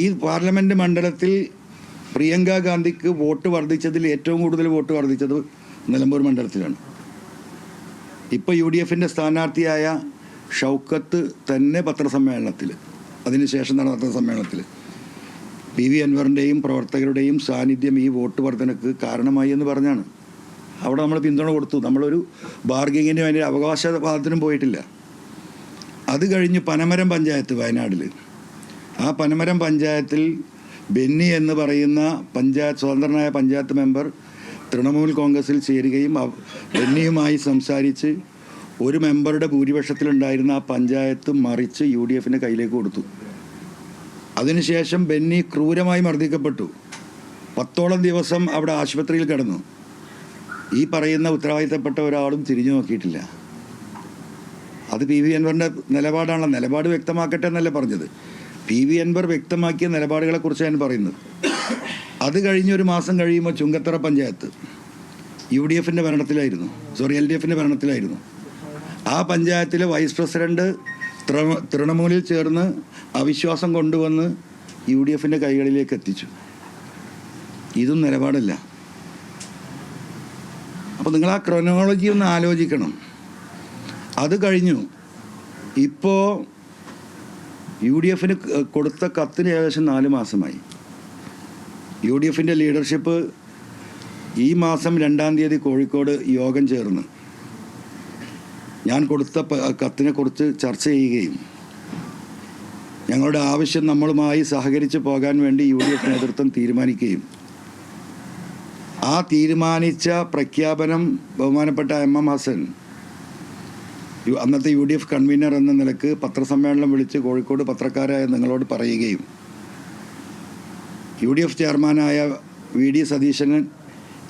ഈ പാർലമെൻറ്റ് മണ്ഡലത്തിൽ പ്രിയങ്ക ഗാന്ധിക്ക് വോട്ട് വർദ്ധിച്ചതിൽ ഏറ്റവും കൂടുതൽ വോട്ട് വർദ്ധിച്ചത് നിലമ്പൂർ മണ്ഡലത്തിലാണ്. ഇപ്പോൾ UDFൻ്റെ സ്ഥാനാർത്ഥിയായ ഷൗക്കത്ത് തന്നെ പത്രസമ്മേളനത്തിൽ, അതിനുശേഷം നടന്ന പത്രസമ്മേളനത്തിൽ PV അൻവറിൻ്റെയും പ്രവർത്തകരുടെയും സാന്നിധ്യം ഈ വോട്ട് വർധനക്ക് കാരണമായി എന്ന് പറഞ്ഞാണ്. അവിടെ നമ്മൾ പിന്തുണ കൊടുത്തു. നമ്മളൊരു ബാർഗിങ്ങിന് വേണ്ടി അവകാശവാദത്തിനും പോയിട്ടില്ല. അത് കഴിഞ്ഞ് പനമരം പഞ്ചായത്ത് വയനാട്ടിൽ, ആ പനമരം പഞ്ചായത്തിൽ ബെന്നി എന്ന് പറയുന്ന സ്വതന്ത്രനായ പഞ്ചായത്ത് മെമ്പർ തൃണമൂൽ കോൺഗ്രസിൽ ചേരുകയും ബെന്നിയുമായി സംസാരിച്ച് ഒരു മെമ്പറുടെ ഭൂരിപക്ഷത്തിലുണ്ടായിരുന്ന ആ പഞ്ചായത്ത് മറിച്ച് UDFൻ്റെ കയ്യിലേക്ക് കൊടുത്തു. അതിനുശേഷം ബെന്നി ക്രൂരമായി മർദ്ദിക്കപ്പെട്ടു. 10ഓളം ദിവസം അവിടെ ആശുപത്രിയിൽ കിടന്നു. ഈ പറയുന്ന ഉത്തരവാദിത്തപ്പെട്ട ഒരാളും തിരിഞ്ഞു നോക്കിയിട്ടില്ല. അത് PV അൻവറിൻ്റെ നിലപാടാണല്ലോ. നിലപാട് വ്യക്തമാക്കട്ടെ എന്നല്ല പറഞ്ഞത്. PV അൻവർ വ്യക്തമാക്കിയ നിലപാടുകളെക്കുറിച്ച് ഞാൻ പറയുന്നത്. അത് കഴിഞ്ഞ് ഒരു മാസം കഴിയുമ്പോൾ ചുങ്കത്തറ പഞ്ചായത്ത് UDFൻ്റെ ഭരണത്തിലായിരുന്നു, LDFൻ്റെ ഭരണത്തിലായിരുന്നു. ആ പഞ്ചായത്തിലെ വൈസ് പ്രസിഡന്റ് തൃണമൂലിൽ ചേർന്ന് അവിശ്വാസം കൊണ്ടുവന്ന് UDFൻ്റെ കൈകളിലേക്ക് എത്തിച്ചു. ഇതും നിലപാടല്ല. അപ്പോൾ നിങ്ങൾ ആ ക്രോണോളജി ഒന്ന് ആലോചിക്കണം. അത് കഴിഞ്ഞു. ഇപ്പോൾ UDFന് കൊടുത്ത കത്തിന് ഏകദേശം 4 മാസമായി. UDFൻ്റെ ലീഡർഷിപ്പ് ഈ മാസം 2-ാം തീയതി കോഴിക്കോട് യോഗം ചേർന്ന് ഞാൻ കൊടുത്ത കത്തിനെക്കുറിച്ച് ചർച്ച ചെയ്യുകയും ഞങ്ങളുടെ ആവശ്യം നമ്മളുമായി സഹകരിച്ച് പോകാൻ വേണ്ടി UDF നേതൃത്വം തീരുമാനിക്കുകയും ആ തീരുമാനിച്ച പ്രഖ്യാപനം ബഹുമാനപ്പെട്ട MM ഹസൻ അന്നത്തെ UDF കൺവീനർ എന്ന നിലക്ക് പത്രസമ്മേളനം വിളിച്ച് കോഴിക്കോട് പത്രക്കാരായ നിങ്ങളോട് പറയുകയും UDF ചെയർമാനായ VD സതീശൻ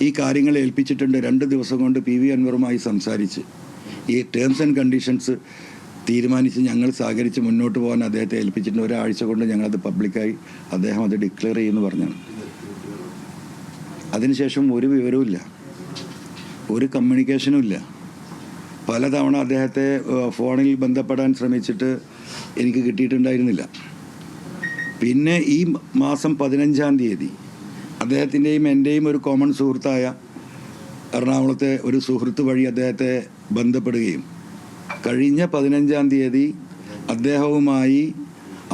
ഈ കാര്യങ്ങൾ ഏൽപ്പിച്ചിട്ടുണ്ട്. 2 ദിവസം കൊണ്ട് PV അൻവറുമായി സംസാരിച്ച് ഈ ടേംസ് ആൻഡ് കണ്ടീഷൻസ് തീരുമാനിച്ച് ഞങ്ങൾ സഹകരിച്ച് മുന്നോട്ട് പോകാൻ അദ്ദേഹത്തെ ഏൽപ്പിച്ചിട്ടുണ്ട്. ഒരാഴ്ച കൊണ്ട് ഞങ്ങളത് പബ്ലിക്കായി അദ്ദേഹം അത് ഡിക്ലെയർ ചെയ്യുമെന്ന് പറഞ്ഞാണ്. അതിനുശേഷം ഒരു വിവരവുമില്ല, ഒരു കമ്മ്യൂണിക്കേഷനും ഇല്ല. പലതവണ അദ്ദേഹത്തെ ഫോണിൽ ബന്ധപ്പെടാൻ ശ്രമിച്ചിട്ട് എനിക്ക് കിട്ടിയിട്ടുണ്ടായിരുന്നില്ല. പിന്നെ ഈ മാസം 15-ാം തീയതി അദ്ദേഹത്തിൻ്റെയും എൻ്റെയും ഒരു കോമൺ സുഹൃത്തായ എറണാകുളത്തെ ഒരു സുഹൃത്ത് വഴി അദ്ദേഹത്തെ ബന്ധപ്പെടുകയും കഴിഞ്ഞ 15-ാം തീയതി അദ്ദേഹവുമായി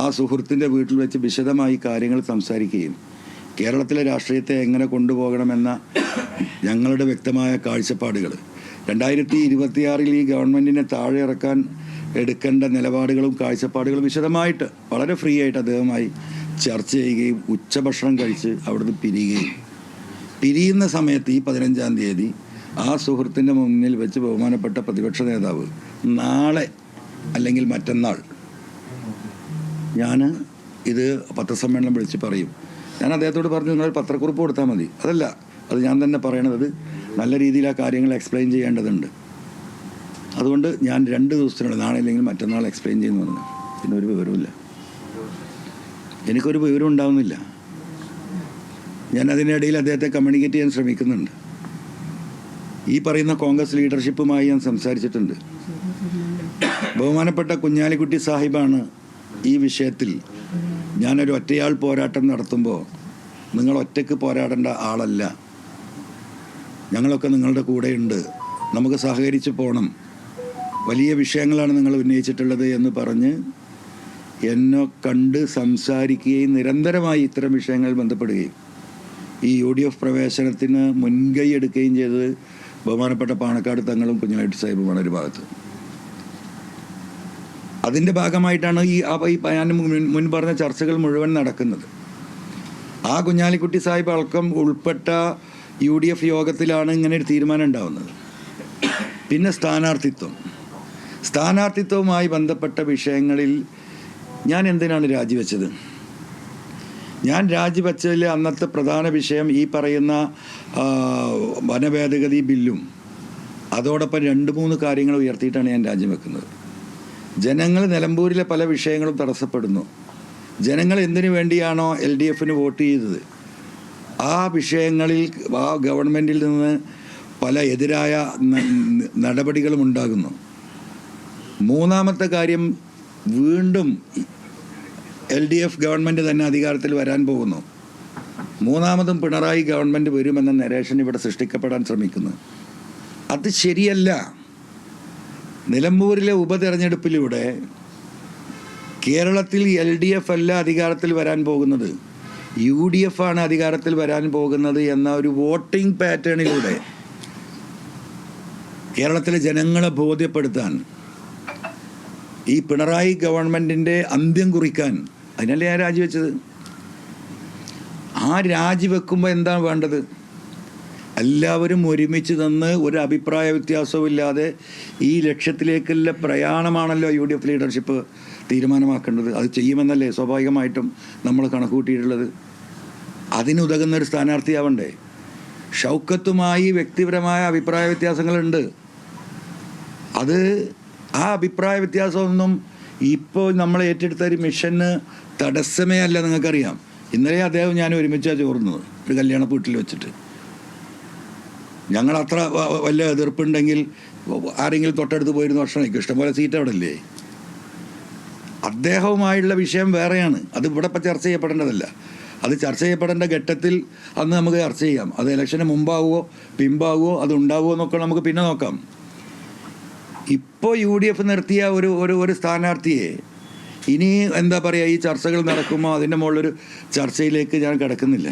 ആ സുഹൃത്തിൻ്റെ വീട്ടിൽ വെച്ച് വിശദമായി കാര്യങ്ങൾ സംസാരിക്കുകയും കേരളത്തിലെ രാഷ്ട്രീയത്തെ എങ്ങനെ കൊണ്ടുപോകണമെന്ന ഞങ്ങളുടെ വ്യക്തമായ കാഴ്ചപ്പാടുകൾ 2026 ഈ ഗവൺമെൻറ്റിനെ താഴെ ഇറക്കാൻ എടുക്കേണ്ട നിലപാടുകളും കാഴ്ചപ്പാടുകളും വിശദമായിട്ട് വളരെ ഫ്രീ ആയിട്ട് അദ്ദേഹവുമായി ചർച്ച ചെയ്യുകയും ഉച്ചഭക്ഷണം കഴിച്ച് അവിടുന്ന് പിരിയുന്ന സമയത്ത് ഈ 15-ാം തീയതി ആ സുഹൃത്തിൻ്റെ മുന്നിൽ വെച്ച് ബഹുമാനപ്പെട്ട പ്രതിപക്ഷ നേതാവ് നാളെ അല്ലെങ്കിൽ മറ്റന്നാൾ ഞാൻ ഇത് പത്രസമ്മേളനം വിളിച്ച് പറയും. ഞാൻ അദ്ദേഹത്തോട് പറഞ്ഞു, നിങ്ങൾ പത്രക്കുറിപ്പ് കൊടുത്താൽ മതി. അതല്ല, അത് ഞാൻ തന്നെ പറയണത്. നല്ല രീതിയിൽ ആ കാര്യങ്ങൾ എക്സ്പ്ലെയിൻ ചെയ്യേണ്ടതുണ്ട്. അതുകൊണ്ട് ഞാൻ 2 ദിവസത്തിനുള്ളിൽ, നാളെ അല്ലെങ്കിൽ മറ്റന്നാൾ എക്സ്പ്ലെയിൻ ചെയ്യുന്നു പറഞ്ഞു. പിന്നെ ഒരു വിവരമില്ല, എനിക്കൊരു വിവരം ഉണ്ടാവുന്നില്ല. ഞാൻ അതിനിടയിൽ അദ്ദേഹത്തെ കമ്മ്യൂണിക്കേറ്റ് ചെയ്യാൻ ശ്രമിക്കുന്നുണ്ട്. ഈ പറയുന്ന കോൺഗ്രസ് ലീഡർഷിപ്പുമായി ഞാൻ സംസാരിച്ചിട്ടുണ്ട്. ബഹുമാനപ്പെട്ട കുഞ്ഞാലിക്കുട്ടി സാഹിബാണ് ഈ വിഷയത്തിൽ ഞാനൊരു ഒറ്റയാൾ പോരാട്ടം നടത്തുമ്പോൾ നിങ്ങൾ ഒറ്റയ്ക്ക് പോരാടേണ്ട ആളല്ല, ഞങ്ങളൊക്കെ നിങ്ങളുടെ കൂടെയുണ്ട്, നമുക്ക് സഹകരിച്ച് പോകണം, വലിയ വിഷയങ്ങളാണ് നിങ്ങൾ ഉന്നയിച്ചിട്ടുള്ളത് എന്ന് പറഞ്ഞ് എന്നെ കണ്ട് സംസാരിക്കുകയും നിരന്തരമായി ഇത്തരം വിഷയങ്ങളിൽ ബന്ധപ്പെടുകയും ഈ UDF പ്രവേശനത്തിന് മുൻകൈ എടുക്കുകയും ചെയ്തത് ബഹുമാനപ്പെട്ട പാണക്കാട് തങ്ങളും കുഞ്ഞാലിക്കുട്ടി സാഹിബുമാണ് ഒരു ഭാഗത്ത്. അതിൻ്റെ ഭാഗമായിട്ടാണ് ഈ ഞാൻ മുൻ പറഞ്ഞ ചർച്ചകൾ മുഴുവൻ നടക്കുന്നത്. ആ കുഞ്ഞാലിക്കുട്ടി സാഹിബ് അടക്കം ഉൾപ്പെട്ട UDF യോഗത്തിലാണ് ഇങ്ങനെ ഒരു തീരുമാനം ഉണ്ടാവുന്നത്. പിന്നെ സ്ഥാനാർത്ഥിത്വവുമായി ബന്ധപ്പെട്ട വിഷയങ്ങളിൽ ഞാൻ എന്തിനാണ് രാജിവെച്ചത്? ഞാൻ രാജിവെച്ചതിൽ അന്നത്തെ പ്രധാന വിഷയം ഈ പറയുന്ന വനഭേദഗതി ബില്ലും അതോടൊപ്പം 2-3 കാര്യങ്ങൾ ഉയർത്തിയിട്ടാണ് ഞാൻ രാജിവെക്കുന്നത്. ജനങ്ങൾ നിലമ്പൂരിലെ പല വിഷയങ്ങളും തടസ്സപ്പെടുന്നു. ജനങ്ങൾ എന്തിനു വേണ്ടിയാണോ LDFന് വോട്ട് ചെയ്തത് ആ വിഷയങ്ങളിൽ ആ ഗവൺമെൻറ്റിൽ നിന്ന് പല എതിരായ നടപടികളും ഉണ്ടാകുന്നു. മൂന്നാമത്തെ കാര്യം, വീണ്ടും LDF ഗവൺമെൻറ് തന്നെ അധികാരത്തിൽ വരാൻ പോകുന്നു, മൂന്നാമതും പിണറായി ഗവൺമെൻറ് വരുമെന്ന നരേഷൻ ഇവിടെ സൃഷ്ടിക്കപ്പെടാൻ ശ്രമിക്കുന്നു. അത് ശരിയല്ല. നിലമ്പൂരിലെ ഉപതെരഞ്ഞെടുപ്പിലൂടെ കേരളത്തിൽ LDF അല്ല അധികാരത്തിൽ വരാൻ പോകുന്നത്, UDF ആണ് അധികാരത്തിൽ വരാൻ പോകുന്നത് എന്ന ഒരു വോട്ടിംഗ് പാറ്റേണിലൂടെ കേരളത്തിലെ ജനങ്ങളെ ബോധ്യപ്പെടുത്താൻ, ഈ പിണറായി ഗവൺമെൻറ്റിൻ്റെ അന്ത്യം കുറിക്കാൻ, അതിനല്ലേ ഞാൻ രാജിവെച്ചത്. ആ രാജിവെക്കുമ്പോൾ എന്താണ് വേണ്ടത്? എല്ലാവരും ഒരുമിച്ച് നിന്ന് ഒരു അഭിപ്രായ വ്യത്യാസവും ഇല്ലാതെ ഈ ലക്ഷ്യത്തിലേക്കുള്ള പ്രയാണമാണല്ലോ UDF ലീഡർഷിപ്പ് തീരുമാനമാക്കേണ്ടത്. അത് ചെയ്യുമെന്നല്ലേ സ്വാഭാവികമായിട്ടും നമ്മൾ കണക്കുകൂട്ടിയിട്ടുള്ളത്. അതിനുതകുന്നൊരു സ്ഥാനാർത്ഥിയാവണ്ടേ? ഷൗക്കത്തുമായി വ്യക്തിപരമായ അഭിപ്രായ വ്യത്യാസങ്ങളുണ്ട്. അത് ആ അഭിപ്രായ വ്യത്യാസമൊന്നും ഇപ്പോൾ നമ്മൾ ഏറ്റെടുത്ത ഒരു മിഷന് തടസ്സമേ അല്ല. നിങ്ങൾക്കറിയാം, ഇന്നലെ അദ്ദേഹം ഞാൻ ഒരുമിച്ചാണ് ചോർന്നത് ഒരു കല്യാണ വീട്ടിൽ വെച്ചിട്ട്. ഞങ്ങൾ അത്ര വലിയ എതിർപ്പുണ്ടെങ്കിൽ ആരെങ്കിലും തൊട്ടടുത്ത് പോയിരുന്ന ഭക്ഷണം കഴിക്കും, ഇഷ്ടംപോലെ സീറ്റ് അവിടെ ഇല്ലേ. അദ്ദേഹവുമായുള്ള വിഷയം വേറെയാണ്, അത് ഇവിടെ ഇപ്പം ചർച്ച ചെയ്യപ്പെടേണ്ടതല്ല. അത് ചർച്ച ചെയ്യപ്പെടേണ്ട ഘട്ടത്തിൽ അന്ന് നമുക്ക് ചർച്ച ചെയ്യാം. അത് ഇലക്ഷന് മുമ്പാവുമോ പിമ്പാവുമോ അത് ഉണ്ടാവുമോ എന്നൊക്കെ നമുക്ക് പിന്നെ നോക്കാം. ഇപ്പോൾ UDF നിർത്തിയ ഒരു സ്ഥാനാർത്ഥിയെ ഇനി എന്താ പറയുക, ഈ ചർച്ചകൾ നടക്കുമ്പോൾ അതിൻ്റെ മുകളിലൊരു ചർച്ചയിലേക്ക് ഞാൻ കിടക്കുന്നില്ല.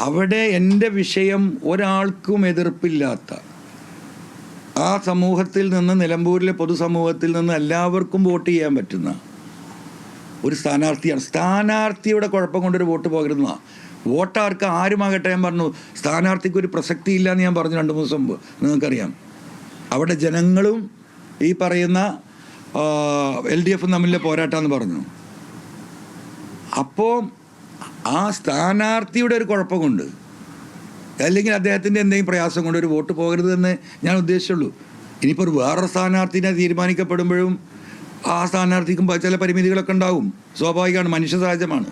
അവിടെ എൻ്റെ വിഷയം ഒരാൾക്കും എതിർപ്പില്ലാത്ത ആ സമൂഹത്തിൽ നിന്ന്, നിലമ്പൂരിലെ പൊതുസമൂഹത്തിൽ നിന്ന് എല്ലാവർക്കും വോട്ട് ചെയ്യാൻ പറ്റുന്ന ഒരു സ്ഥാനാർത്ഥിയാണ്. സ്ഥാനാർത്ഥിയുടെ കുഴപ്പം കൊണ്ടൊരു വോട്ട് പോകരുതെന്നാ. വോട്ടാർക്ക് ആരുമാകട്ടെ, ഞാൻ പറഞ്ഞു സ്ഥാനാർത്ഥിക്ക് ഒരു പ്രസക്തി ഇല്ല എന്ന് ഞാൻ പറഞ്ഞു 2-3 ദിവസം മുമ്പ്. നിങ്ങൾക്കറിയാം, അവിടെ ജനങ്ങളും ഈ പറയുന്ന LDF തമ്മിലെ പോരാട്ടമെന്ന് പറഞ്ഞു. അപ്പോൾ ആ സ്ഥാനാർത്ഥിയുടെ ഒരു കുഴപ്പം കൊണ്ട്, അല്ലെങ്കിൽ അദ്ദേഹത്തിൻ്റെ എന്തെങ്കിലും പ്രയാസം കൊണ്ട് ഒരു വോട്ട് പോകരുതെന്ന് ഞാൻ ഉദ്ദേശിച്ചുള്ളൂ. ഇനിയിപ്പോൾ ഒരു വേറൊരു സ്ഥാനാർത്ഥിനെ തീരുമാനിക്കപ്പെടുമ്പോഴും ആ സ്ഥാനാർത്ഥിക്കും ചില പരിമിതികളൊക്കെ ഉണ്ടാവും, സ്വാഭാവികമാണ്, മനുഷ്യ സഹജമാണ്.